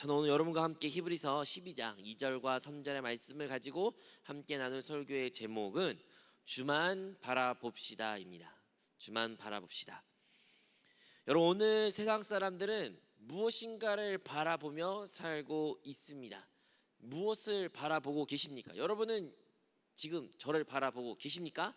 저는 오늘 여러분과 함께 히브리서 12장 2절과 3절의 말씀을 가지고 함께 나눌 설교의 제목은 주만 바라봅시다입니다. 주만 바라봅시다. 여러분, 오늘 세상 사람들은 무엇인가를 바라보며 살고 있습니다. 무엇을 바라보고 계십니까? 여러분은 지금 저를 바라보고 계십니까?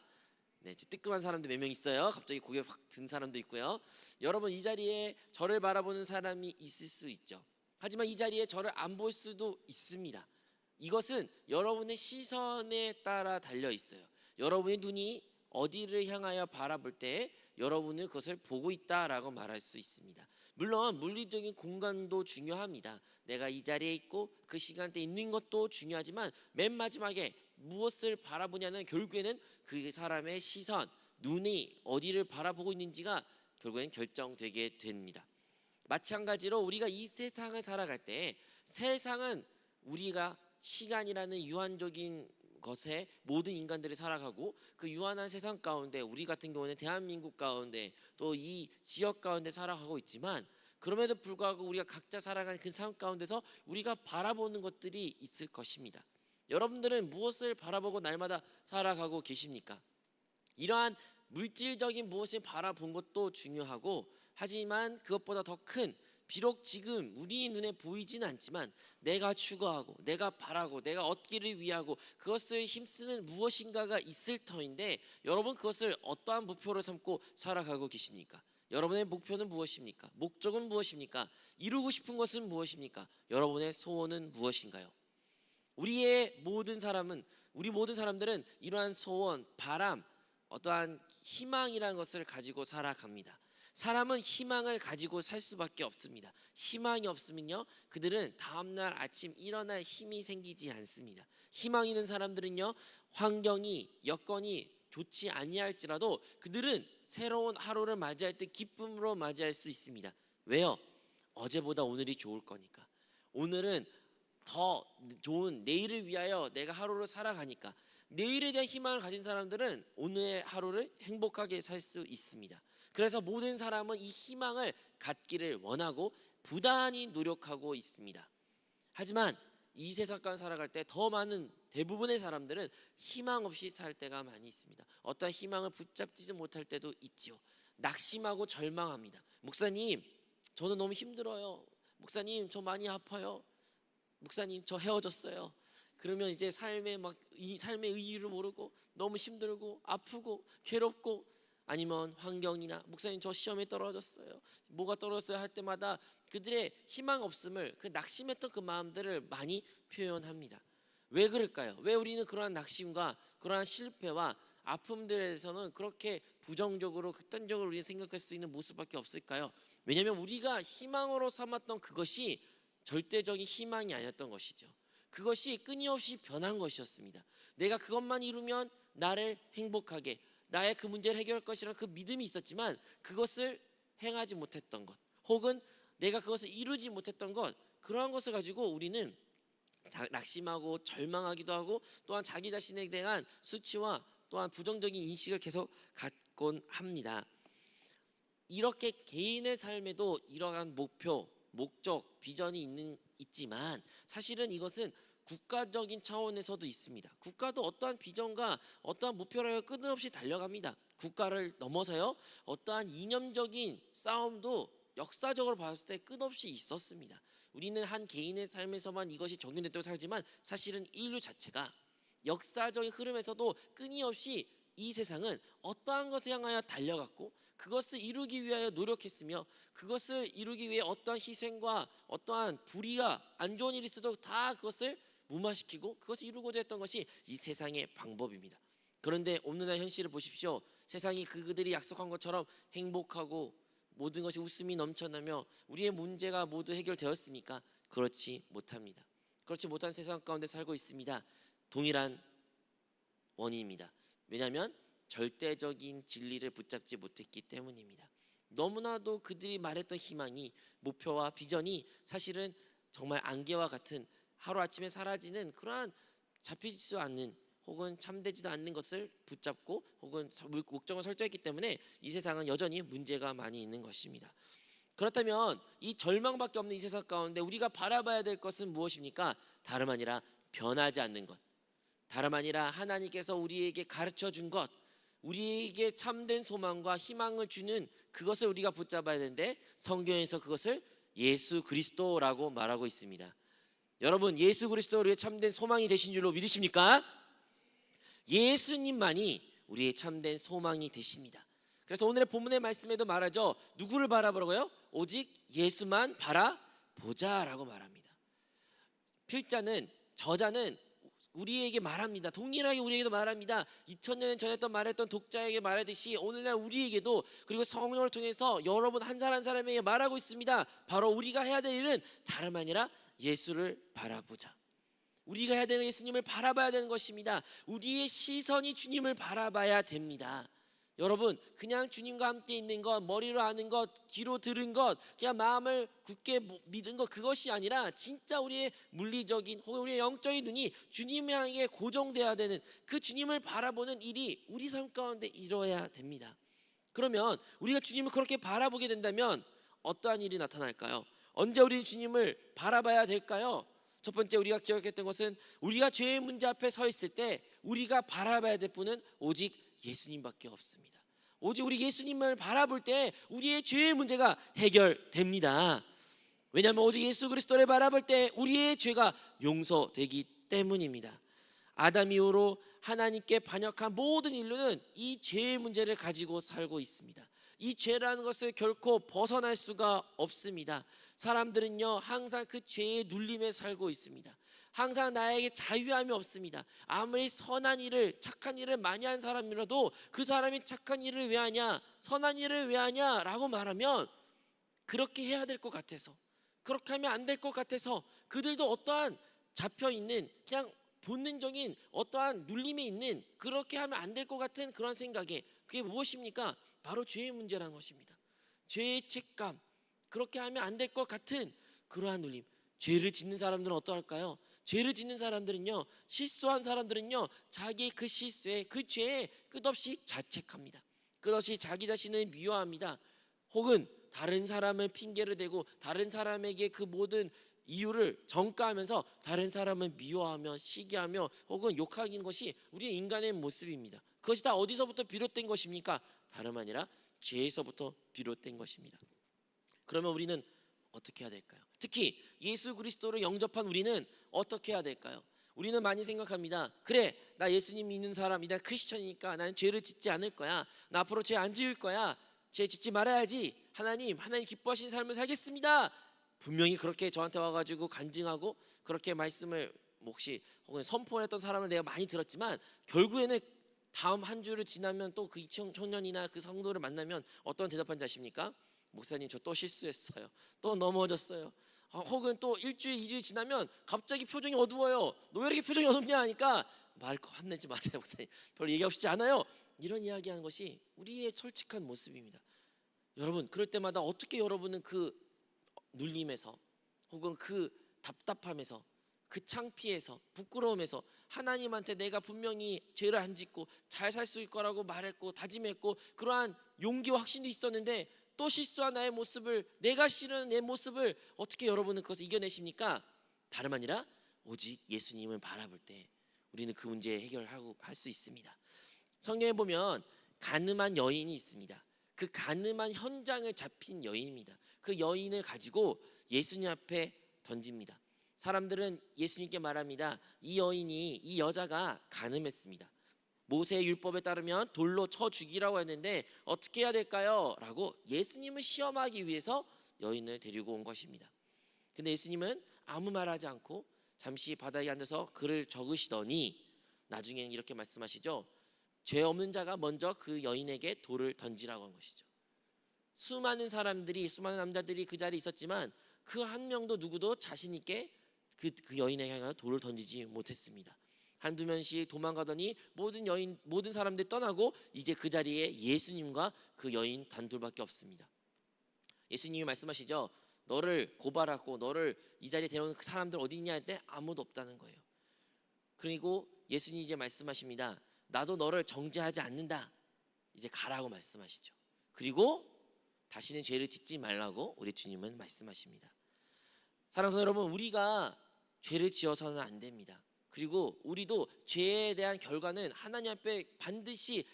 네, 뜨끔한 사람들 몇 명 있어요. 갑자기 고개 확 든 사람도 있고요. 여러분, 이 자리에 저를 바라보는 사람이 있을 수 있죠. 하지만 이 자리에 저를 안 볼 수도 있습니다. 이것은 여러분의 시선에 따라 달려 있어요. 여러분의 눈이 어디를 향하여 바라볼 때 여러분은 그것을 보고 있다라고 말할 수 있습니다. 물론 물리적인 공간도 중요합니다. 내가 이 자리에 있고 그 시간대에 있는 것도 중요하지만 맨 마지막에 무엇을 바라보냐는 결국에는 그 사람의 시선, 눈이 어디를 바라보고 있는지가 결국엔 결정되게 됩니다. 마찬가지로 우리가 이 세상을 살아갈 때 세상은 우리가 시간이라는 유한적인 것에 모든 인간들이 살아가고 그 유한한 세상 가운데 우리 같은 경우는 대한민국 가운데 또 이 지역 가운데 살아가고 있지만 그럼에도 불구하고 우리가 각자 살아가는 그 삶 가운데서 우리가 바라보는 것들이 있을 것입니다. 여러분들은 무엇을 바라보고 날마다 살아가고 계십니까? 이러한 물질적인 무엇을 바라본 것도 중요하고 하지만 그것보다 더 큰 비록 지금 우리 눈에 보이지는 않지만 내가 추구하고 내가 바라고 내가 얻기를 위하고 그것을 힘쓰는 무엇인가가 있을 터인데 여러분 그것을 어떠한 목표로 삼고 살아가고 계십니까? 여러분의 목표는 무엇입니까? 목적은 무엇입니까? 이루고 싶은 것은 무엇입니까? 여러분의 소원은 무엇인가요? 우리 모든 사람들은 이러한 소원, 바람, 어떠한 희망이라는 것을 가지고 살아갑니다. 사람은 희망을 가지고 살 수밖에 없습니다. 희망이 없으면요, 그들은 다음날 아침 일어날 힘이 생기지 않습니다. 희망 있는 사람들은요, 환경이 여건이 좋지 아니할지라도 그들은 새로운 하루를 맞이할 때 기쁨으로 맞이할 수 있습니다. 왜요? 어제보다 오늘이 좋을 거니까. 오늘은 더 좋은 내일을 위하여 내가 하루를 살아가니까. 내일에 대한 희망을 가진 사람들은 오늘의 하루를 행복하게 살 수 있습니다. 그래서 모든 사람은 이 희망을 갖기를 원하고 부단히 노력하고 있습니다. 하지만 이 세상 가운데 살아갈 때 더 많은 대부분의 사람들은 희망 없이 살 때가 많이 있습니다. 어떤 희망을 붙잡지 못할 때도 있지요. 낙심하고 절망합니다. 목사님, 저는 너무 힘들어요. 목사님, 저 많이 아파요. 목사님, 저 헤어졌어요. 그러면 이제 삶의 의의를 모르고 너무 힘들고 아프고 괴롭고, 아니면 환경이나 목사님 저 시험에 떨어졌어요. 뭐가 떨어졌어요 할 때마다 그들의 희망 없음을, 그 낙심했던 그 마음들을 많이 표현합니다. 왜 그럴까요? 왜 우리는 그러한 낙심과 그러한 실패와 아픔들에 대해서는 그렇게 부정적으로 극단적으로 우리가 생각할 수 있는 모습밖에 없을까요? 왜냐하면 우리가 희망으로 삼았던 그것이 절대적인 희망이 아니었던 것이죠. 그것이 끊임없이 변한 것이었습니다. 내가 그것만 이루면 나를 행복하게, 나의 그 문제를 해결할 것이라는 그 믿음이 있었지만 그것을 행하지 못했던 것, 혹은 내가 그것을 이루지 못했던 것, 그러한 것을 가지고 우리는 낙심하고 절망하기도 하고 또한 자기 자신에 대한 수치와 또한 부정적인 인식을 계속 갖곤 합니다. 이렇게 개인의 삶에도 이러한 목표, 목적, 비전이 있지만 사실은 이것은 국가적인 차원에서도 있습니다. 국가도 어떠한 비전과 어떠한 목표를 끊임없이 달려갑니다. 국가를 넘어서요, 어떠한 이념적인 싸움도 역사적으로 봤을 때 끝없이 있었습니다. 우리는 한 개인의 삶에서만 이것이 적용됐다고 살지만 사실은 인류 자체가 역사적인 흐름에서도 끊임없이 이 세상은 어떠한 것을 향하여 달려갔고 그것을 이루기 위하여 노력했으며 그것을 이루기 위해 어떠한 희생과 어떠한 불의가 안 좋은 일이 있어도 다 그것을 무마시키고 그것을 이루고자 했던 것이 이 세상의 방법입니다. 그런데 오늘날 현실을 보십시오. 세상이 그들이 약속한 것처럼 행복하고 모든 것이 웃음이 넘쳐나며 우리의 문제가 모두 해결되었습니까? 그렇지 못합니다. 그렇지 못한 세상 가운데 살고 있습니다. 동일한 원인입니다. 왜냐하면 절대적인 진리를 붙잡지 못했기 때문입니다. 너무나도 그들이 말했던 희망이, 목표와 비전이 사실은 정말 안개와 같은 하루아침에 사라지는 그러한 잡히지도 않는 혹은 참되지도 않는 것을 붙잡고 혹은 목적을 설정했기 때문에 이 세상은 여전히 문제가 많이 있는 것입니다. 그렇다면 이 절망밖에 없는 이 세상 가운데 우리가 바라봐야 될 것은 무엇입니까? 다름 아니라 변하지 않는 것, 다름 아니라 하나님께서 우리에게 가르쳐 준 것, 우리에게 참된 소망과 희망을 주는 그것을 우리가 붙잡아야 되는데, 성경에서 그것을 예수 그리스도라고 말하고 있습니다. 여러분, 예수 그리스도가 우리의 참된 소망이 되신 줄로 믿으십니까? 예수님만이 우리의 참된 소망이 되십니다. 그래서 오늘의 본문의 말씀에도 말하죠. 누구를 바라보라고요? 오직 예수만 바라보자라고 말합니다. 필자는, 저자는 우리에게 말합니다. 동일하게 우리에게도 말합니다. 2000년 전에 말했던 독자에게 말하듯이 오늘날 우리에게도, 그리고 성령을 통해서 여러분 한 사람 한 사람에게 말하고 있습니다. 바로 우리가 해야 될 일은 다름 아니라 예수를 바라보자. 우리가 해야 되는 예수님을 바라봐야 되는 것입니다. 우리의 시선이 주님을 바라봐야 됩니다. 여러분, 그냥 주님과 함께 있는 것, 머리로 아는 것, 귀로 들은 것, 그냥 마음을 굳게 믿은 것, 그것이 아니라 진짜 우리의 물리적인 혹은 우리의 영적인 눈이 주님 향해 고정돼야 되는 그 주님을 바라보는 일이 우리 삶 가운데 이루어야 됩니다. 그러면 우리가 주님을 그렇게 바라보게 된다면 어떠한 일이 나타날까요? 언제 우리는 주님을 바라봐야 될까요? 첫 번째 우리가 기억했던 것은, 우리가 죄의 문제 앞에 서 있을 때 우리가 바라봐야 될 분은 오직 예수님밖에 없습니다. 오직 우리 예수님을 바라볼 때 우리의 죄의 문제가 해결됩니다. 왜냐하면 오직 예수 그리스도를 바라볼 때 우리의 죄가 용서되기 때문입니다. 아담 이후로 하나님께 반역한 모든 인류는 이 죄의 문제를 가지고 살고 있습니다. 이 죄라는 것을 결코 벗어날 수가 없습니다. 사람들은요, 항상 그 죄의 눌림에 살고 있습니다. 항상 나에게 자유함이 없습니다. 아무리 선한 일을, 착한 일을 많이 한 사람이라도 그 사람이 착한 일을 왜 하냐, 선한 일을 왜 하냐라고 말하면 그렇게 해야 될 것 같아서, 그렇게 하면 안 될 것 같아서, 그들도 어떠한 잡혀있는 그냥 본능적인 어떠한 눌림에 있는, 그렇게 하면 안 될 것 같은 그런 생각에, 그게 무엇입니까? 바로 죄의 문제라는 것입니다. 죄의 책감, 그렇게 하면 안 될 것 같은 그러한 눌림. 죄를 짓는 사람들은 어떠할까요? 죄를 짓는 사람들은요, 실수한 사람들은요, 자기의 그 실수에, 그 죄에 끝없이 자책합니다. 끝없이 자기 자신을 미워합니다. 혹은 다른 사람을 핑계를 대고 다른 사람에게 그 모든 이유를 전가하면서 다른 사람을 미워하며 시기하며 혹은 욕하는 것이 우리의 인간의 모습입니다. 그것이 다 어디서부터 비롯된 것입니까? 다름 아니라 죄에서부터 비롯된 것입니다. 그러면 우리는 어떻게 해야 될까요? 특히 예수 그리스도를 영접한 우리는 어떻게 해야 될까요? 우리는 많이 생각합니다. 그래, 나 예수님 믿는 사람, 나 크리스천이니까 나는 죄를 짓지 않을 거야. 나 앞으로 죄 안 지을 거야. 죄 짓지 말아야지. 하나님 기뻐하시는 삶을 살겠습니다. 분명히 그렇게 저한테 와가지고 간증하고 그렇게 말씀을 혹시 혹은 선포했던 사람을 내가 많이 들었지만, 결국에는 다음 한 주를 지나면 또 그 청년이나 그 성도를 만나면 어떤 대답한지 아십니까? 목사님, 저 또 실수했어요. 또 넘어졌어요. 혹은 또 일주일, 2주일 지나면 갑자기 표정이 어두워요. 너 왜 이렇게 표정이 어둡냐 하니까, 말 화내지 마세요 목사님, 별로 얘기하고 싶지 않아요. 이런 이야기하는 것이 우리의 솔직한 모습입니다. 여러분, 그럴 때마다 어떻게 여러분은 그 눌림에서 혹은 그 답답함에서, 그 창피해서, 부끄러움에서 하나님한테 내가 분명히 죄를 안 짓고 잘 살 수 있을 거라고 말했고 다짐했고 그러한 용기와 확신도 있었는데 또 실수한 나의 모습을, 내가 싫은 내 모습을 어떻게 여러분은 그것을 이겨내십니까? 다름 아니라 오직 예수님을 바라볼 때 우리는 그 문제 해결하고 할 수 있습니다. 성경에 보면 간음한 여인이 있습니다. 그 간음한 현장을 잡힌 여인입니다. 그 여인을 가지고 예수님 앞에 던집니다. 사람들은 예수님께 말합니다. 이 여인이, 이 여자가 간음했습니다. 모세의 율법에 따르면 돌로 쳐 죽이라고 했는데 어떻게 해야 될까요? 라고 예수님을 시험하기 위해서 여인을 데리고 온 것입니다. 근데 예수님은 아무 말하지 않고 잠시 바닥에 앉아서 글을 적으시더니 나중에는 이렇게 말씀하시죠. 죄 없는 자가 먼저 그 여인에게 돌을 던지라고 한 것이죠. 수많은 사람들이, 수많은 남자들이 그 자리에 있었지만 그 한 명도 누구도 자신 있게 그 여인에게 향하여 돌을 던지지 못했습니다. 한두 명씩 도망가더니 모든 사람들이 떠나고 이제 그 자리에 예수님과 그 여인 단둘밖에 없습니다. 예수님이 말씀하시죠. 너를 고발하고 너를 이 자리에 데려온 그 사람들 어디 있냐 할 때 아무도 없다는 거예요. 그리고 예수님이 이제 말씀하십니다. 나도 너를 정죄하지 않는다. 이제 가라고 말씀하시죠. 그리고 다시는 죄를 짓지 말라고 우리 주님은 말씀하십니다. 사랑하는 성도 여러분, 우리가 죄를 지어서는 안 됩니다. 그리고 우리도 죄에 대한 결과는 하나님 앞에 반드시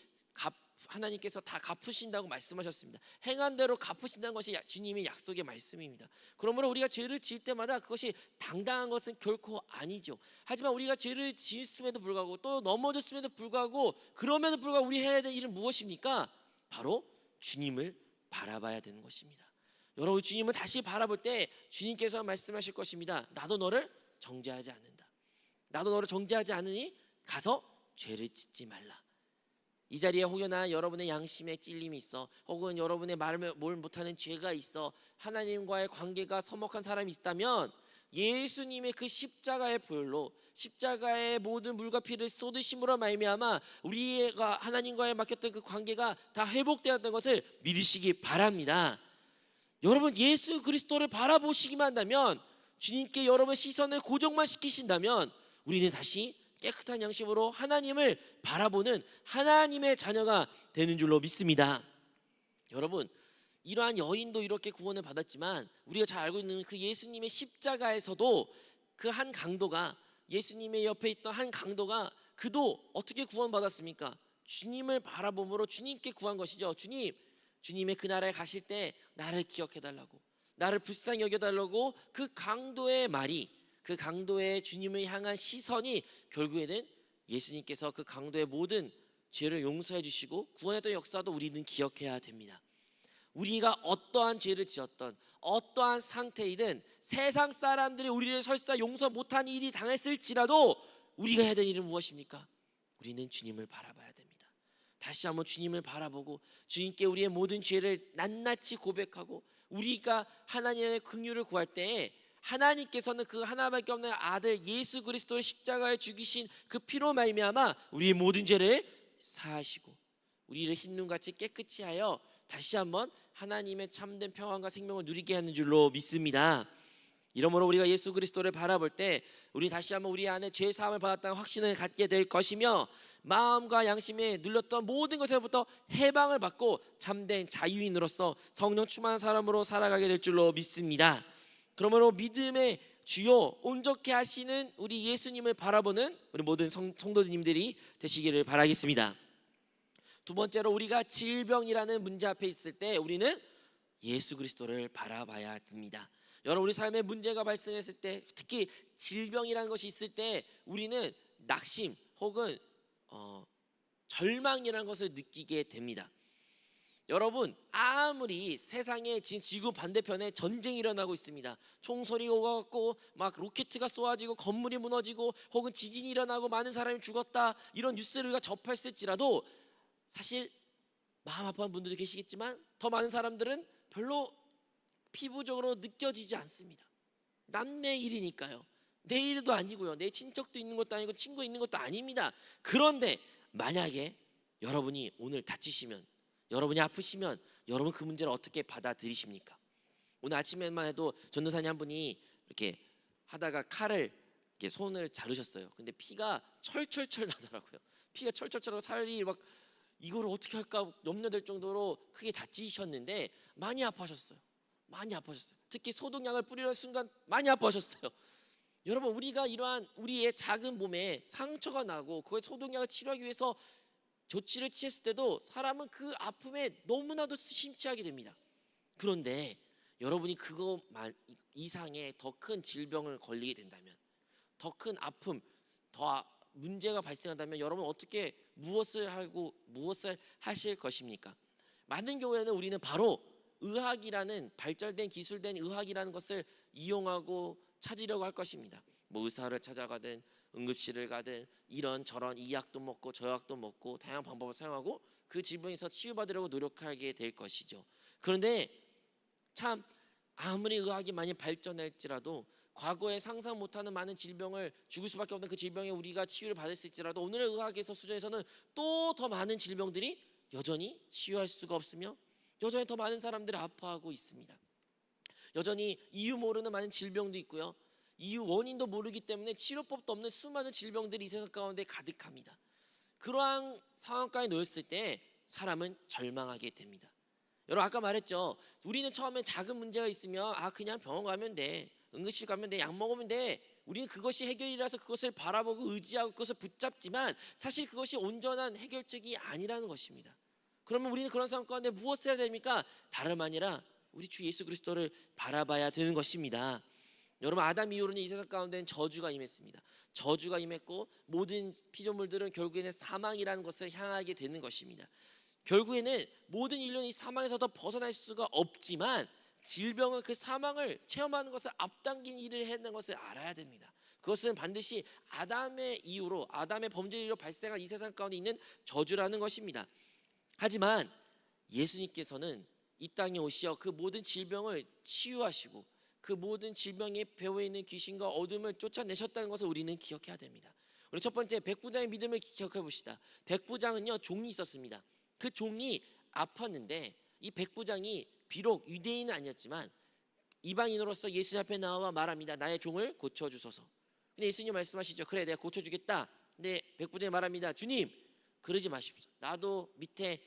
하나님께서 다 갚으신다고 말씀하셨습니다. 행한 대로 갚으신다는 것이 주님의 약속의 말씀입니다. 그러므로 우리가 죄를 지을 때마다 그것이 당당한 것은 결코 아니죠. 하지만 우리가 죄를 지었음에도 불구하고 또 넘어졌음에도 불구하고 그럼에도 불구하고 우리 해야 될 일은 무엇입니까? 바로 주님을 바라봐야 되는 것입니다. 여러분, 주님을 다시 바라볼 때 주님께서 말씀하실 것입니다. 나도 너를 정죄하지 않는다. 나도 너를 정죄하지 않으니 가서 죄를 짓지 말라. 이 자리에 혹여나 여러분의 양심에 찔림이 있어, 혹은 여러분의 말을 뭘 못하는 죄가 있어, 하나님과의 관계가 서먹한 사람이 있다면 예수님의 그 십자가의 보혈로, 십자가의 모든 물과 피를 쏟으심으로 말미암아 우리가 하나님과의 막혔던 그 관계가 다 회복되었던 것을 믿으시기 바랍니다. 여러분, 예수 그리스도를 바라보시기만 한다면, 주님께 여러분 시선을 고정만 시키신다면 우리는 다시 깨끗한 양심으로 하나님을 바라보는 하나님의 자녀가 되는 줄로 믿습니다. 여러분, 이러한 여인도 이렇게 구원을 받았지만 우리가 잘 알고 있는 그 예수님의 십자가에서도 그 한 강도가, 예수님의 옆에 있던 한 강도가, 그도 어떻게 구원받았습니까? 주님을 바라봄으로 주님께 구한 것이죠. 주님의 그 나라에 가실 때 나를 기억해달라고, 나를 불쌍히 여겨달라고 그 강도의 말이, 그 강도의 주님을 향한 시선이 결국에는 예수님께서 그 강도의 모든 죄를 용서해 주시고 구원했던 역사도 우리는 기억해야 됩니다. 우리가 어떠한 죄를 지었던 어떠한 상태이든 세상 사람들이 우리를 설사 용서 못한 일이 당했을지라도 우리가 해야 될 일은 무엇입니까? 우리는 주님을 바라봐야 됩니다. 다시 한번 주님을 바라보고 주님께 우리의 모든 죄를 낱낱이 고백하고 우리가 하나님의 긍휼을 구할 때에 하나님께서는 그 하나밖에 없는 아들 예수 그리스도의 십자가에 죽이신 그 피로 말미암아 우리의 모든 죄를 사하시고 우리를 흰눈같이 깨끗이 하여 다시 한번 하나님의 참된 평안과 생명을 누리게 하는 줄로 믿습니다. 이러므로 우리가 예수 그리스도를 바라볼 때 우리 다시 한번 우리 안에 죄 사함을 받았다는 확신을 갖게 될 것이며 마음과 양심에 눌렸던 모든 것에부터 해방을 받고 참된 자유인으로서 성령 충만한 사람으로 살아가게 될 줄로 믿습니다. 그러므로 믿음의 주요 온전케 하시는 우리 예수님을 바라보는 우리 모든 성도님들이 되시기를 바라겠습니다. 두 번째로, 우리가 질병이라는 문제 앞에 있을 때 우리는 예수 그리스도를 바라봐야 됩니다. 여러분, 우리 삶에 문제가 발생했을 때, 특히 질병이라는 것이 있을 때 우리는 낙심 혹은 절망이라는 것을 느끼게 됩니다. 여러분, 아무리 세상에 지금 지구 반대편에 전쟁이 일어나고 있습니다. 총소리가 오고 막 로켓가 쏘아지고 건물이 무너지고 혹은 지진이 일어나고 많은 사람이 죽었다, 이런 뉴스를 우리가 접했을지라도 사실 마음 아파하는 분들도 계시겠지만 더 많은 사람들은 별로 피부적으로 느껴지지 않습니다. 남의 일이니까요. 내 일도 아니고요, 내 친척도 있는 것도 아니고 친구 있는 것도 아닙니다. 그런데 만약에 여러분이 오늘 다치시면, 여러분이 아프시면 여러분 그 문제를 어떻게 받아들이십니까? 오늘 아침에만 해도 전도사님 한 분이 이렇게 하다가 칼을 이렇게 손을 자르셨어요. 근데 피가 철철철 나더라고요. 피가 철철철 하고 살이 막, 이걸 어떻게 할까 염려될 정도로 크게 다치셨는데 많이 아파하셨어요. 많이 아파하셨어요. 특히 소독약을 뿌리는 순간 많이 아파하셨어요. 여러분, 우리가 이러한 우리의 작은 몸에 상처가 나고 그걸 소독약을 치료하기 위해서 조치를 취했을 때도 사람은 그 아픔에 너무나도 심취하게 됩니다. 그런데 여러분이 그거 이상의 더 큰 질병을 걸리게 된다면, 더 큰 아픔, 더 문제가 발생한다면 여러분 어떻게 무엇을 하고 무엇을 하실 것입니까? 많은 경우에는 우리는 바로 의학이라는 발달된 기술된 의학이라는 것을 이용하고 찾으려고 할 것입니다. 뭐 의사를 찾아가든 응급실을 가든 이런 저런 이 약도 먹고 저 약도 먹고 다양한 방법을 사용하고 그 질병에서 치유받으려고 노력하게 될 것이죠. 그런데 참 아무리 의학이 많이 발전할지라도 과거에 상상 못하는 많은 질병을, 죽을 수밖에 없는 그 질병에 우리가 치유를 받았을지라도 오늘의 의학에서 수준에서는 또 더 많은 질병들이 여전히 치유할 수가 없으며 여전히 더 많은 사람들이 아파하고 있습니다. 여전히 이유 모르는 많은 질병도 있고요, 이유 원인도 모르기 때문에 치료법도 없는 수많은 질병들이 이 세상 가운데 가득합니다. 그러한 상황까지 놓였을 때 사람은 절망하게 됩니다. 여러분 아까 말했죠. 우리는 처음에 작은 문제가 있으면 그냥 병원 가면 돼. 응급실 가면 돼. 약 먹으면 돼. 우리는 그것이 해결이라서 그것을 바라보고 의지하고 그것을 붙잡지만 사실 그것이 온전한 해결책이 아니라는 것입니다. 그러면 우리는 그런 상황 가운데 무엇을 해야 됩니까? 다름 아니라 우리 주 예수 그리스도를 바라봐야 되는 것입니다. 여러분 아담 이후로는 이 세상 가운데는 저주가 임했습니다. 저주가 임했고 모든 피조물들은 결국에는 사망이라는 것을 향하게 되는 것입니다. 결국에는 모든 인류는 이 사망에서도 벗어날 수가 없지만 질병은 그 사망을 체험하는 것을 앞당긴 일을 했는 것을 알아야 됩니다. 그것은 반드시 아담의 이후로 아담의 범죄 이후로 발생한 이 세상 가운데 있는 저주라는 것입니다. 하지만 예수님께서는 이 땅에 오시어 그 모든 질병을 치유하시고 그 모든 질병의 배후에 있는 귀신과 어둠을 쫓아내셨다는 것을 우리는 기억해야 됩니다. 우리 첫 번째 백부장의 믿음을 기억해 봅시다. 백부장은요 종이 있었습니다. 그 종이 아팠는데 이 백부장이 비록 유대인은 아니었지만 이방인으로서 예수님 앞에 나와 말합니다. 나의 종을 고쳐주소서. 근데 예수님 말씀하시죠. 그래 내가 고쳐주겠다. 근데 백부장이 말합니다. 주님 그러지 마십시오. 나도 밑에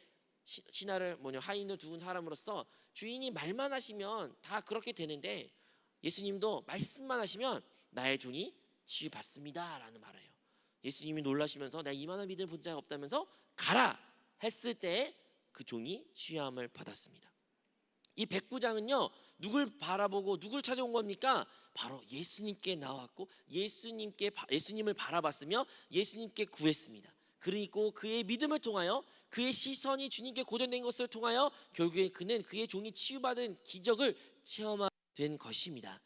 신하를 하인을 두은 사람으로서 주인이 말만 하시면 다 그렇게 되는데 예수님도 말씀만 하시면 나의 종이 치유받습니다 라는 말이에요. 예수님이 놀라시면서 내가 이만한 믿음을 본 자가 없다면서 가라 했을 때 그 종이 치유함을 받았습니다. 이 백부장은요 누굴 바라보고 누굴 찾아온 겁니까? 바로 예수님께 나왔고 예수님을 바라봤으며 예수님께 구했습니다. 그리고 그의 믿음을 통하여 그의 시선이 주님께 고정된 것을 통하여 결국에 그는 그의 종이 치유받은 기적을 체험하게 된 것입니다.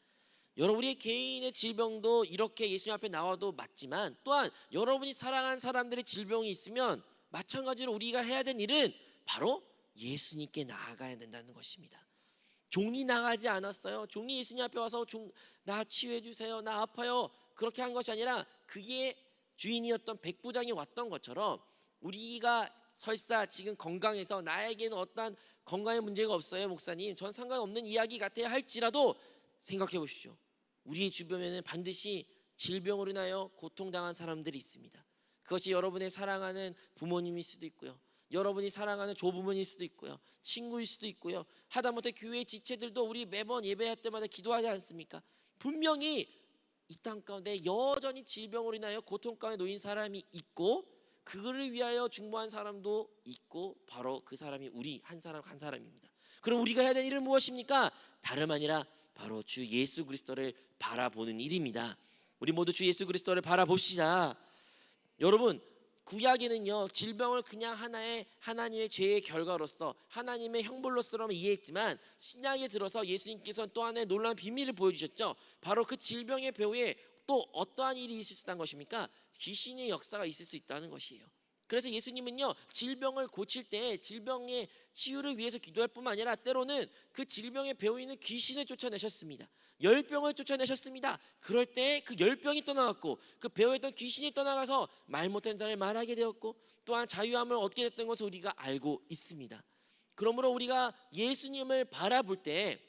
여러분 우리의 개인의 질병도 이렇게 예수님 앞에 나와도 맞지만 또한 여러분이 사랑하는 사람들의 질병이 있으면 마찬가지로 우리가 해야 되는 일은 바로 예수님께 나아가야 된다는 것입니다. 종이 나가지 않았어요. 종이 예수님 앞에 와서 나 치유해 주세요. 나 아파요. 그렇게 한 것이 아니라 그의 주인이었던 백부장이 왔던 것처럼 우리가 설사 지금 건강해서 나에게는 어떠한 건강에 문제가 없어요. 목사님 전 상관없는 이야기 같아야 할지라도 생각해 보십시오. 우리의 주변에는 반드시 질병으로 인하여 고통당한 사람들이 있습니다. 그것이 여러분의 사랑하는 부모님일 수도 있고요. 여러분이 사랑하는 조부모일 수도 있고요. 친구일 수도 있고요. 하다못해 교회 지체들도 우리 매번 예배할 때마다 기도하지 않습니까? 분명히 이 땅 가운데 여전히 질병으로 인하여 고통 가운데 놓인 사람이 있고 그거를 위하여 중보한 사람도 있고 바로 그 사람이 우리 한 사람 한 사람입니다. 그럼 우리가 해야 되는 일은 무엇입니까? 다름 아니라 바로 주 예수 그리스도를 바라보는 일입니다. 우리 모두 주 예수 그리스도를 바라봅시다. 여러분 구약에는요 질병을 그냥 하나님의 죄의 결과로서 하나님의 형벌로서만 이해했지만 신약에 들어서 예수님께서는 또 하나의 놀라운 비밀을 보여주셨죠. 바로 그 질병의 배후에 또 어떠한 일이 있을 수 있다는 것입니까? 귀신의 역사가 있을 수 있다는 것이에요. 그래서 예수님은요 질병을 고칠 때 질병의 치유를 위해서 기도할 뿐만 아니라 때로는 그 질병의 배후에 있는 귀신을 쫓아내셨습니다. 열병을 쫓아내셨습니다. 그럴 때 그 열병이 떠나갔고 그 배후에 있던 귀신이 떠나가서 말 못하는 자를 말하게 되었고 또한 자유함을 얻게 됐던 것을 우리가 알고 있습니다. 그러므로 우리가 예수님을 바라볼 때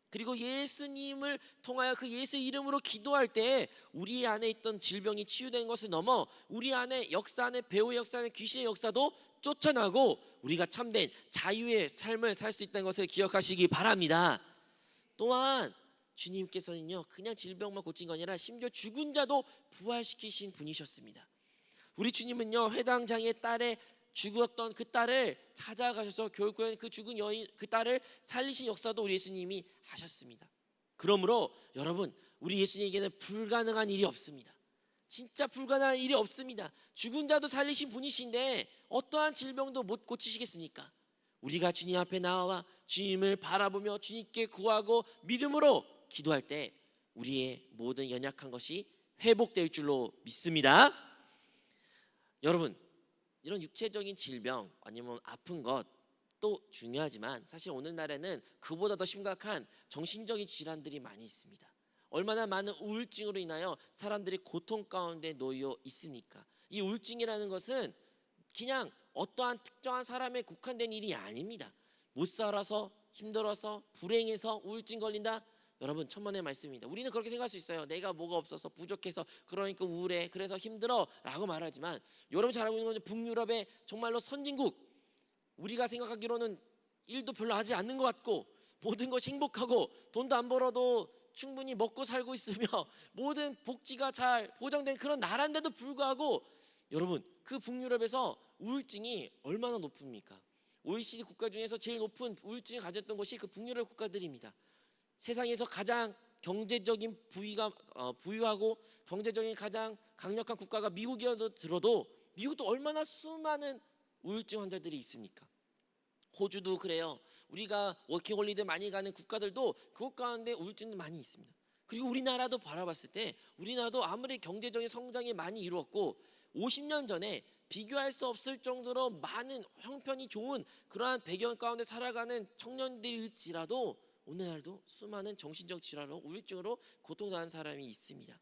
그리고 예수님을 통하여 그 예수 이름으로 기도할 때 우리 안에 있던 질병이 치유된 것을 넘어 우리 안에 역사하는 배후의 역사하는 귀신의 역사도 쫓아나고 우리가 참된 자유의 삶을 살 수 있다는 것을 기억하시기 바랍니다. 또한 주님께서는요 그냥 질병만 고친 게 아니라 심지어 죽은 자도 부활시키신 분이셨습니다. 우리 주님은요 회당장의 딸의 죽었던 그 딸을 찾아가셔서 결국엔 그 죽은 여인 그 딸을 살리신 역사도 우리 예수님이 하셨습니다. 그러므로 여러분 우리 예수님에게는 불가능한 일이 없습니다. 진짜 불가능한 일이 없습니다. 죽은 자도 살리신 분이신데 어떠한 질병도 못 고치시겠습니까? 우리가 주님 앞에 나와 주님을 바라보며 주님께 구하고 믿음으로 기도할 때 우리의 모든 연약한 것이 회복될 줄로 믿습니다. 여러분 이런 육체적인 질병 아니면 아픈 것도 중요하지만 사실 오늘날에는 그보다 더 심각한 정신적인 질환들이 많이 있습니다. 얼마나 많은 우울증으로 인하여 사람들이 고통 가운데 놓여 있습니까? 이 우울증이라는 것은 그냥 어떠한 특정한 사람에 국한된 일이 아닙니다. 못 살아서 힘들어서 불행해서 우울증 걸린다? 여러분 천만의 말씀입니다. 우리는 그렇게 생각할 수 있어요. 내가 뭐가 없어서 부족해서 그러니까 우울해 그래서 힘들어 라고 말하지만 여러분 잘 알고 있는 건 북유럽의 정말로 선진국 우리가 생각하기로는 일도 별로 하지 않는 것 같고 모든 것이 행복하고 돈도 안 벌어도 충분히 먹고 살고 있으며 모든 복지가 잘 보장된 그런 나라인데도 불구하고 여러분 그 북유럽에서 우울증이 얼마나 높습니까? OECD 국가 중에서 제일 높은 우울증을 가졌던 것이 그 북유럽 국가들입니다. 세상에서 가장 경제적인 부유하고 경제적인 가장 강력한 국가가 미국이어도 들어도 미국도 얼마나 수많은 우울증 환자들이 있습니까? 호주도 그래요. 우리가 워킹홀리day 많이 가는 국가들도 그것 가운데 우울증도 많이 있습니다. 그리고 우리나라도 바라봤을 때 우리나라도 아무리 경제적인 성장이 많이 이루었고 50년 전에 비교할 수 없을 정도로 많은 형편이 좋은 그러한 배경 가운데 살아가는 청년들일지라도 오늘날도 수많은 정신적 질환으로 우울증으로 고통당하는 사람이 있습니다.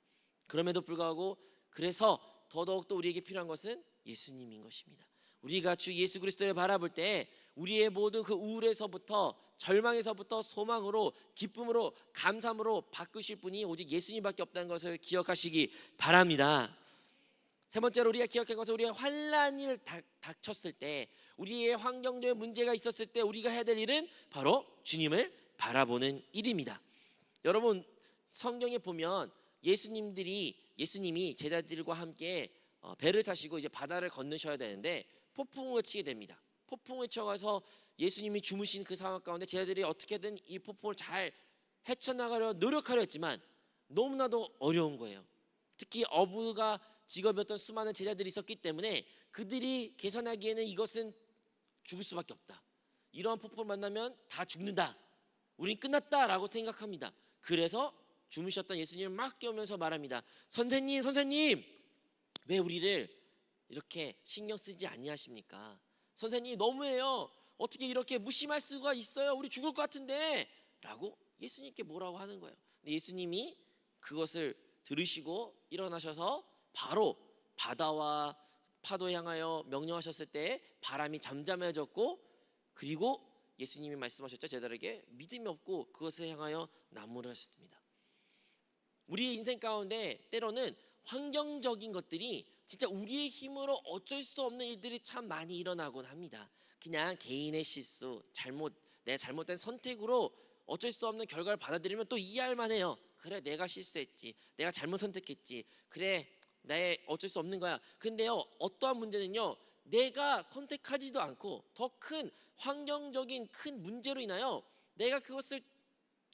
그럼에도 불구하고 그래서 더더욱 또 우리에게 필요한 것은 예수님인 것입니다. 우리가 주 예수 그리스도를 바라볼 때 우리의 모든 그 우울에서부터 절망에서부터 소망으로 기쁨으로 감사함으로 바꾸실 분이 오직 예수님밖에 없다는 것을 기억하시기 바랍니다. 세 번째로 우리가 기억할 것은 우리가 환난이 닥쳤을 때 우리의 환경적인 문제가 있었을 때 우리가 해야 될 일은 바로 주님을 바라보는 일입니다. 여러분 성경에 보면 예수님이 제자들과 함께 배를 타시고 이제 바다를 건너셔야 되는데 폭풍을 치게 됩니다. 폭풍을 쳐가서 예수님이 주무신 그 상황 가운데 제자들이 어떻게든 이 폭풍을 잘 헤쳐나가려 노력하려 했지만 너무나도 어려운 거예요. 특히 어부가 직업이었던 수많은 제자들이 있었기 때문에 그들이 계산하기에는 이것은 죽을 수밖에 없다. 이러한 폭풍을 만나면 다 죽는다. 우린 끝났다라고 생각합니다. 그래서 주무셨던 예수님을 막 깨우면서 말합니다. 선생님 왜 우리를 이렇게 신경 쓰지 아니하십니까? 선생님 너무해요. 어떻게 이렇게 무심할 수가 있어요? 우리 죽을 것 같은데 라고 예수님께 뭐라고 하는 거예요. 근데 예수님이 그것을 들으시고 일어나셔서 바로 바다와 파도에 향하여 명령하셨을 때 바람이 잠잠해졌고 그리고 예수님이 말씀하셨죠. 제자들에게 믿음이 없고 그것을 향하여 난무를 하셨습니다. 우리의 인생 가운데 때로는 환경적인 것들이 진짜 우리의 힘으로 어쩔 수 없는 일들이 참 많이 일어나곤 합니다. 그냥 개인의 실수, 내가 잘못된 선택으로 어쩔 수 없는 결과를 받아들이면 또 이해할 만해요. 그래 내가 실수했지, 내가 잘못 선택했지, 그래 내 어쩔 수 없는 거야. 근데요 어떠한 문제는요 내가 선택하지도 않고 더 큰 환경적인 큰 문제로 인하여 내가 그것을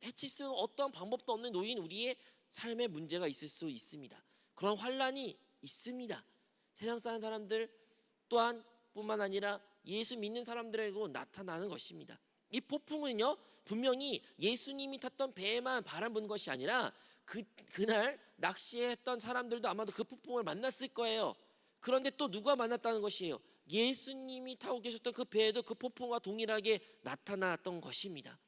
해칠 수 있는 어떠한 방법도 없는 놓인 우리의 삶의 문제가 있을 수 있습니다. 그런 환란이 있습니다. 세상 사는 사람들 또한 뿐만 아니라 예수 믿는 사람들에게도 나타나는 것입니다. 이 폭풍은요 분명히 예수님이 탔던 배에만 바람 부는 것이 아니라 그날 낚시했던 사람들도 아마도 그 폭풍을 만났을 거예요. 그런데 또 누가 만났다는 것이에요? 예수님이 타고 계셨던 그 배에도 그 폭풍과 동일하게 나타났던 것입니다.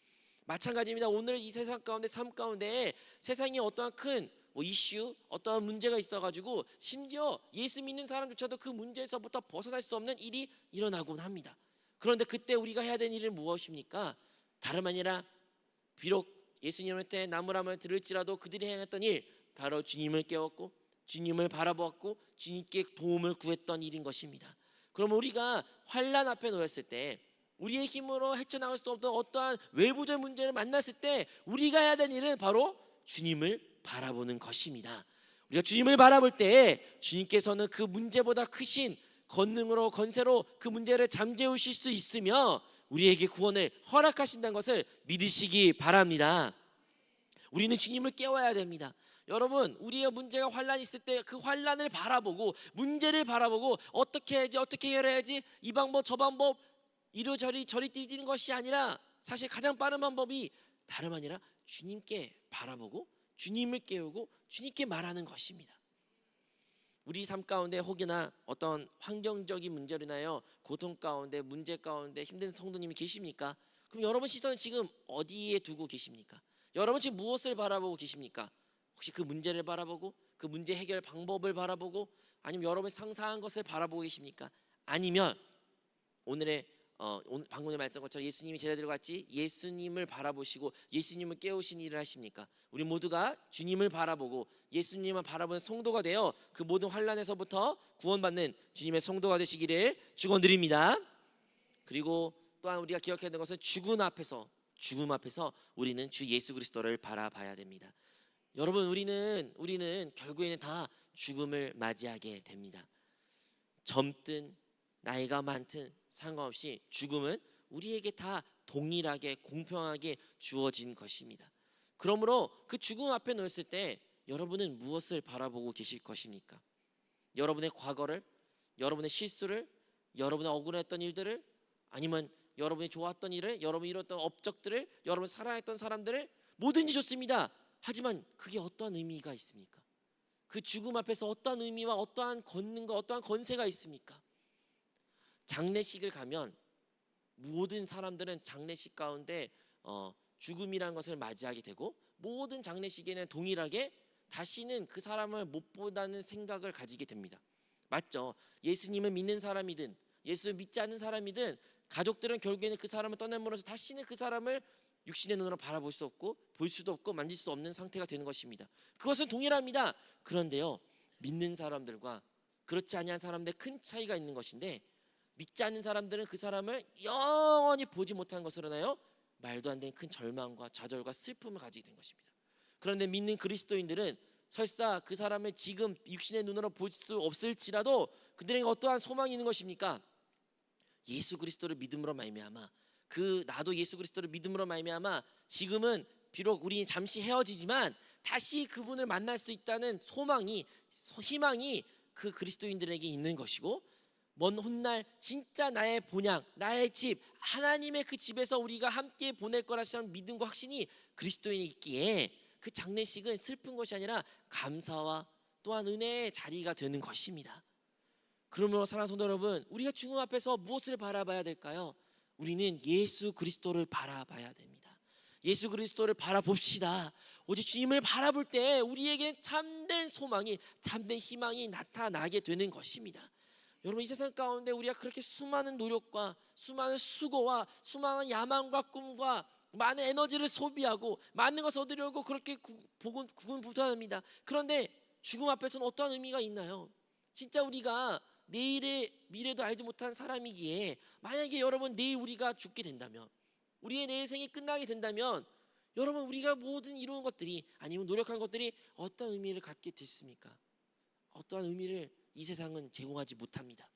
마찬가지입니다. 오늘 이 세상 가운데 삶 가운데 세상에 어떠한 큰 이슈, 어떠한 문제가 있어가지고 심지어 예수 믿는 사람조차도 그 문제에서부터 벗어날 수 없는 일이 일어나곤 합니다. 그런데 그때 우리가 해야 되는 일은 무엇입니까? 다름 아니라 비록 예수님한테 나무라면 들을지라도 그들이 행했던 일 바로 주님을 깨웠고 주님을 바라보았고 주님께 도움을 구했던 일인 것입니다. 그럼 우리가 환난 앞에 놓였을 때 우리의 힘으로 헤쳐나갈 수 없던 어떠한 외부적 문제를 만났을 때 우리가 해야 되는 일은 바로 주님을 바라보는 것입니다. 우리가 주님을 바라볼 때 주님께서는 그 문제보다 크신 권능으로 권세로 그 문제를 잠재우실 수 있으며 우리에게 구원을 허락하신다는 것을 믿으시기 바랍니다. 우리는 주님을 깨워야 됩니다. 여러분 우리의 문제가 환란이 있을 때 그 환란을 바라보고 문제를 바라보고 어떻게 해야지 어떻게 해결해야지 이 방법 저 방법 이리저리 뛰는 것이 아니라 사실 가장 빠른 방법이 다름 아니라 주님께 바라보고 주님을 깨우고 주님께 말하는 것입니다. 우리 삶 가운데 혹여나 어떤 환경적인 문제로 인하여 고통 가운데 문제 가운데 힘든 성도님이 계십니까? 그럼 여러분 시선은 지금 어디에 두고 계십니까? 여러분 지금 무엇을 바라보고 계십니까? 혹시 그 문제를 바라보고 그 문제 해결 방법을 바라보고 아니면 여러분이 상상한 것을 바라보고 계십니까? 아니면 오늘 방금 전에 말씀한 것처럼 예수님이 제자들과 같이 예수님을 바라보시고 예수님을 깨우신 일을 하십니까? 우리 모두가 주님을 바라보고 예수님을 바라보는 성도가 되어 그 모든 환난에서부터 구원받는 주님의 성도가 되시기를 축원드립니다. 그리고 또한 우리가 기억해야 되는 것은 죽음 앞에서 우리는 주 예수 그리스도를 바라봐야 됩니다. 여러분, 우리는 결국에는 다 죽음을 맞이하게 됩니다. 젊든 나이가 많든 상관없이 죽음은 우리에게 다 동일하게 공평하게 주어진 것입니다. 그러므로 그 죽음 앞에 놓였을 때 여러분은 무엇을 바라보고 계실 것입니까? 여러분의 과거를, 여러분의 실수를, 여러분의 억울했던 일들을, 아니면 여러분이 좋았던 일을, 여러분이 이뤘던 업적들을, 여러분 사랑했던 사람들을, 뭐든지 좋습니다. 하지만 그게 어떠한 의미가 있습니까? 그 죽음 앞에서 어떠한 의미와 어떠한 권능과 어떠한 권세가 있습니까? 장례식을 가면 모든 사람들은 장례식 가운데 죽음이라는 것을 맞이하게 되고, 모든 장례식에는 동일하게 다시는 그 사람을 못 본다는 생각을 가지게 됩니다. 맞죠? 예수님을 믿는 사람이든 예수를 믿지 않는 사람이든 가족들은 결국에는 그 사람을 떠남으로써 다시는 그 사람을 육신의 눈으로 바라볼 수 없고 볼 수도 없고 만질 수 없는 상태가 되는 것입니다. 그것은 동일합니다. 그런데요, 믿는 사람들과 그렇지 아니한 사람들 큰 차이가 있는 것인데, 믿지 않는 사람들은 그 사람을 영원히 보지 못한 것으로 나요 말도 안 되는 큰 절망과 좌절과 슬픔을 가지게 된 것입니다. 그런데 믿는 그리스도인들은 설사 그 사람을 지금 육신의 눈으로 볼 수 없을지라도 그들에게 어떠한 소망이 있는 것입니까? 예수 그리스도를 믿음으로 말미암아, 나도 예수 그리스도를 믿음으로 말미암아 지금은 비록 우리는 잠시 헤어지지만 다시 그분을 만날 수 있다는 희망이 그 그리스도인들에게 있는 것이고, 먼 훗날 진짜 나의 본향, 나의 집, 하나님의 그 집에서 우리가 함께 보낼 거라는 믿음과 확신이 그리스도인이 있기에 그 장례식은 슬픈 것이 아니라 감사와 또한 은혜의 자리가 되는 것입니다. 그러므로 사랑하는 성도 여러분, 우리가 죽음 앞에서 무엇을 바라봐야 될까요? 우리는 예수 그리스도를 바라봐야 됩니다. 예수 그리스도를 바라봅시다. 오직 주님을 바라볼 때 우리에게 참된 소망이, 참된 희망이 나타나게 되는 것입니다. 여러분, 이 세상 가운데 우리가 그렇게 수많은 노력과 수많은 수고와 수많은 야망과 꿈과 많은 에너지를 소비하고 많은 것을 얻으려고 그렇게 구군부단합니다. 그런데 죽음 앞에서는 어떠한 의미가 있나요? 진짜 우리가 내일의 미래도 알지 못한 사람이기에, 만약에 여러분 내일 우리가 죽게 된다면, 우리의 내일 생이 끝나게 된다면, 여러분 우리가 모든 이루은 것들이, 아니면 노력한 것들이 어떤 의미를 갖게 됐습니까? 어떠한 의미를 이 세상은 제공하지 못합니다.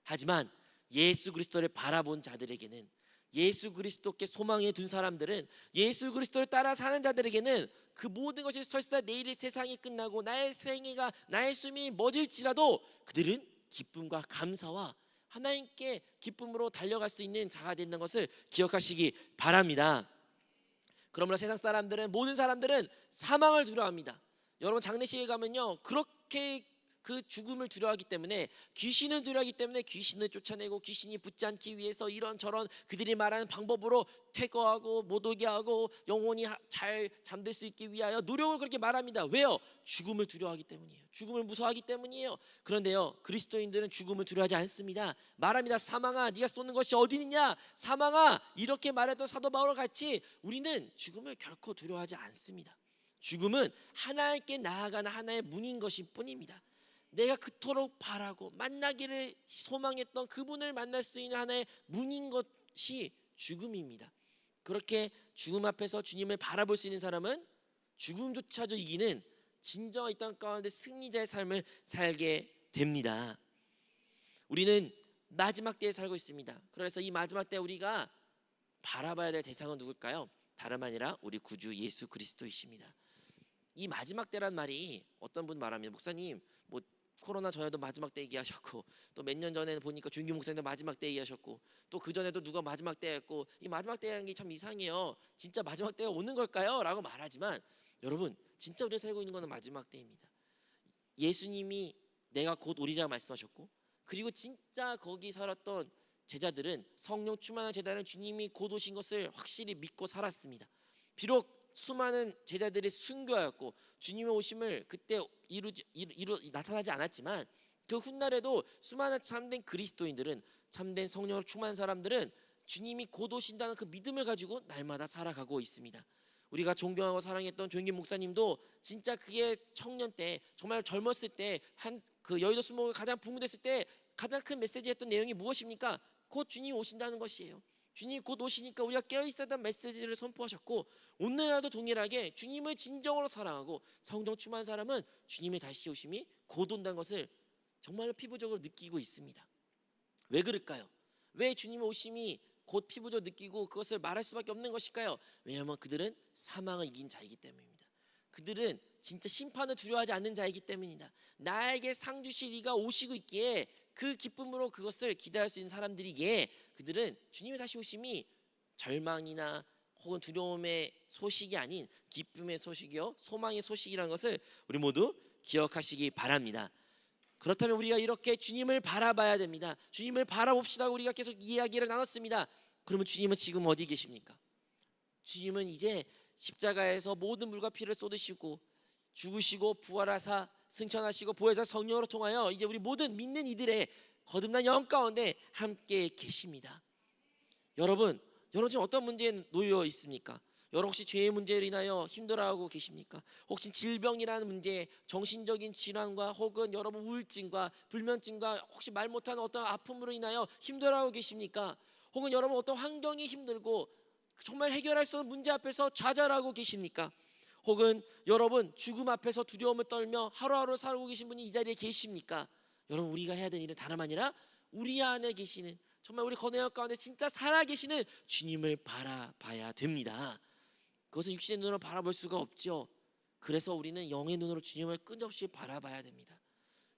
하지만 예수 그리스도를 바라본 자들에게는, 예수 그리스도께 소망에 둔 사람들은, 예수 그리스도를 따라 사는 자들에게는 그 모든 것이 설사 내일의 세상이 끝나고 나의 생애가, 나의 숨이 멎을지라도 그들은 기쁨과 감사와 하나님께 기쁨으로 달려갈 수 있는 자가 된다는 것을 기억하시기 바랍니다. 그러므로 세상 사람들은, 모든 사람들은 사망을 두려워합니다. 여러분, 장례식에 가면요, 그렇게 그 죽음을 두려워하기 때문에, 귀신을 두려워하기 때문에 귀신을 쫓아내고 귀신이 붙지 않기 위해서 이런저런 그들이 말하는 방법으로 퇴거하고 못 오게 하고 영혼이 잘 잠들 수 있기 위하여 노력을 그렇게 말합니다. 왜요? 죽음을 두려워하기 때문이에요. 죽음을 무서워하기 때문이에요. 그런데요, 그리스도인들은 죽음을 두려워하지 않습니다. 말합니다. 사망아, 네가 쏘는 것이 어디 있느냐? 사망아, 이렇게 말했던 사도 바울 같이 우리는 죽음을 결코 두려워하지 않습니다. 죽음은 하나님께 나아가는 하나의 문인 것일 뿐입니다. 내가 그토록 바라고 만나기를 소망했던 그분을 만날 수 있는 하나의 문인 것이 죽음입니다. 그렇게 죽음 앞에서 주님을 바라볼 수 있는 사람은 죽음조차도 이기는 진정한 이 땅 가운데 승리자의 삶을 살게 됩니다. 우리는 마지막 때에 살고 있습니다. 그래서 이 마지막 때 우리가 바라봐야 될 대상은 누굴까요? 다름 아니라 우리 구주 예수 그리스도이십니다. 이 마지막 때란 말이, 어떤 분 말합니다. 목사님, 뭐 코로나 전에도 마지막 때 얘기하셨고, 또 몇 년 전에는 보니까 준규 목사님도 마지막 때 얘기하셨고, 또 그 전에도 누가 마지막 때 했고, 이 마지막 때라는 게 참 이상해요. 진짜 마지막 때가 오는 걸까요? 라고 말하지만, 여러분, 진짜 우리가 살고 있는 것은 마지막 때입니다. 예수님이 내가 곧 오리라 말씀하셨고, 그리고 진짜 거기 살았던 제자들은, 성령 충만한 제자들은 주님이 곧 오신 것을 확실히 믿고 살았습니다. 비록 수많은 제자들이 순교하였고 주님의 오심을 그때 나타나지 않았지만, 그 훗날에도 수많은 참된 그리스도인들은, 참된 성령으로 충만한 사람들은 주님이 곧 오신다는 그 믿음을 가지고 날마다 살아가고 있습니다. 우리가 존경하고 사랑했던 조영긴 목사님도 진짜 그게 청년 때, 정말 젊었을 때, 그 여의도 수목을 가장 붕괴됐을 때 가장 큰 메시지였던 내용이 무엇입니까? 곧 주님이 오신다는 것이에요. 주님이 곧 오시니까 우리가 깨어 있어야 한다는 메시지를 선포하셨고, 오늘날도 동일하게 주님을 진정으로 사랑하고 성령 충만한 사람은 주님의 다시 오심이 곧 온다는 것을 정말로 피부적으로 느끼고 있습니다. 왜 그럴까요? 왜 주님의 오심이 곧 피부적으로 느끼고 그것을 말할 수밖에 없는 것일까요? 왜냐하면 그들은 사망을 이긴 자이기 때문입니다. 그들은 진짜 심판을 두려워하지 않는 자이기 때문이다. 나에게 상 주실 이가 오시고 있기에 그 기쁨으로 그것을 기대할 수 있는 사람들이기에 그들은 주님의 다시 오심이 절망이나 혹은 두려움의 소식이 아닌 기쁨의 소식이요 소망의 소식이라는 것을 우리 모두 기억하시기 바랍니다. 그렇다면 우리가 이렇게 주님을 바라봐야 됩니다. 주님을 바라봅시다. 우리가 계속 이야기를 나눴습니다. 그러면 주님은 지금 어디 계십니까? 주님은 이제 십자가에서 모든 물과 피를 쏟으시고 죽으시고 부활하사 승천하시고 보혜사 성령으로 통하여 이제 우리 모든 믿는 이들의 거듭난 영 가운데 함께 계십니다. 여러분 지금 어떤 문제에 놓여 있습니까? 여러분 혹시 죄의 문제로 인하여 힘들어하고 계십니까? 혹시 질병이라는 문제, 정신적인 질환과 혹은 여러분 우울증과 불면증과 혹시 말 못하는 어떤 아픔으로 인하여 힘들어하고 계십니까? 혹은 여러분 어떤 환경이 힘들고 정말 해결할 수 없는 문제 앞에서 좌절하고 계십니까? 혹은 여러분 죽음 앞에서 두려움을 떨며 하루하루 살고 계신 분이 이 자리에 계십니까? 여러분 우리가 해야 되는 일은 다름 아니라 우리 안에 계시는 정말 우리 건혜역 가운데 진짜 살아계시는 주님을 바라봐야 됩니다. 그것은 육신의 눈으로 바라볼 수가 없죠. 그래서 우리는 영의 눈으로 주님을 끊임없이 바라봐야 됩니다.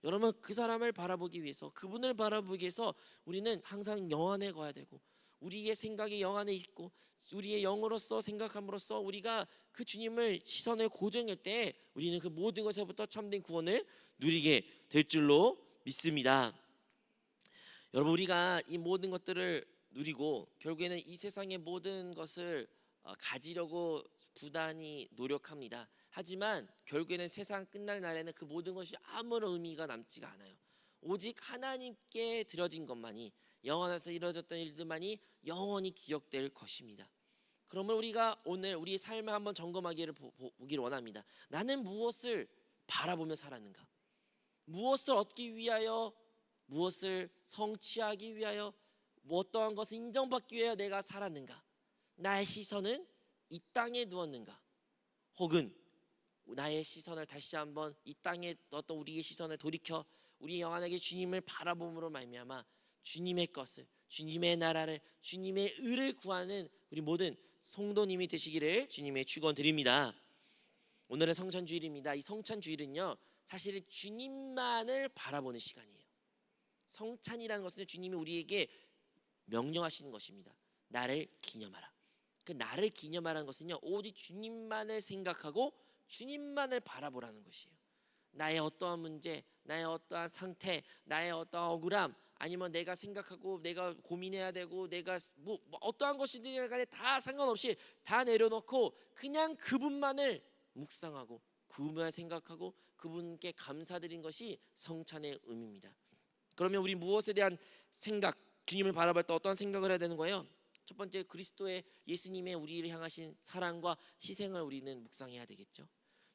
여러분 그 사람을 바라보기 위해서 그분을 바라보기 위해서 우리는 항상 영 안에 가야 되고 우리의 생각이 영 안에 있고 우리의 영으로서 생각함으로써 우리가 그 주님을 시선을 고정할 때 우리는 그 모든 것에부터 참된 구원을 누리게 될 줄로 믿습니다. 여러분 우리가 이 모든 것들을 누리고 결국에는 이 세상의 모든 것을 가지려고 부단히 노력합니다. 하지만 결국에는 세상 끝날 날에는 그 모든 것이 아무런 의미가 남지가 않아요. 오직 하나님께 드려진 것만이 영원에서 이루어졌던 일들만이 영원히 기억될 것입니다. 그러면 우리가 오늘 우리의 삶을 한번 점검하기를 보기를 원합니다. 나는 무엇을 바라보며 살았는가? 무엇을 얻기 위하여 무엇을 성취하기 위하여 어떠한 것을 인정받기 위하여 내가 살았는가? 나의 시선은 이 땅에 두었는가? 혹은 나의 시선을 다시 한번 이 땅에 어떤 우리의 시선을 돌이켜 우리 영안에게 주님을 바라봄으로 말미암아 주님의 것을 주님의 나라를 주님의 의를 구하는 우리 모든 성도님이 되시기를 주님의 축원드립니다. 오늘은 성찬주일입니다. 이 성찬주일은요 사실은 주님만을 바라보는 시간이에요. 성찬이라는 것은 주님이 우리에게 명령하시는 것입니다. 나를 기념하라. 그 나를 기념하라는 것은요 오직 주님만을 생각하고 주님만을 바라보라는 것이에요. 나의 어떠한 문제, 나의 어떠한 상태, 나의 어떠한 억울함, 아니면 내가 생각하고 내가 고민해야 되고 내가 뭐 어떠한 것이든 간에 다 상관없이 다 내려놓고 그냥 그분만을 묵상하고 그분만을 생각하고 그분께 감사드린 것이 성찬의 의미입니다. 그러면 우리 무엇에 대한 생각, 주님을 바라볼 때 어떤 생각을 해야 되는 거예요? 첫 번째 그리스도의 예수님의 우리를 향하신 사랑과 희생을 우리는 묵상해야 되겠죠.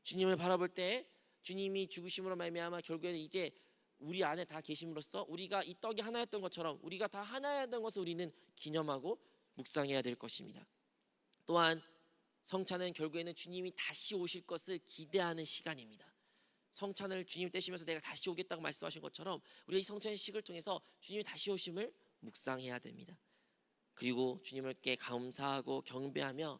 주님을 바라볼 때 주님이 죽으심으로 말미암아 결국에는 이제 우리 안에 다 계심으로써 우리가 이 떡이 하나였던 것처럼 우리가 다 하나였던 것을 우리는 기념하고 묵상해야 될 것입니다. 또한 성찬은 결국에는 주님이 다시 오실 것을 기대하는 시간입니다. 성찬을 주님 떼시면서 내가 다시 오겠다고 말씀하신 것처럼 우리가 이 성찬식을 통해서 주님이 다시 오심을 묵상해야 됩니다. 그리고 주님께 감사하고 경배하며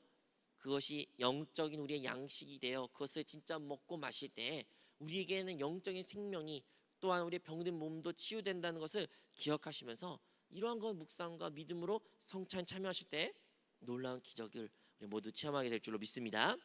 그것이 영적인 우리의 양식이 되어 그것을 진짜 먹고 마실 때 우리에게는 영적인 생명이 또한 우리의 병든 몸도 치유된다는 것을 기억하시면서 이러한 것 묵상과 믿음으로 성찬 참여하실 때 놀라운 기적을 우리 모두 체험하게 될 줄로 믿습니다.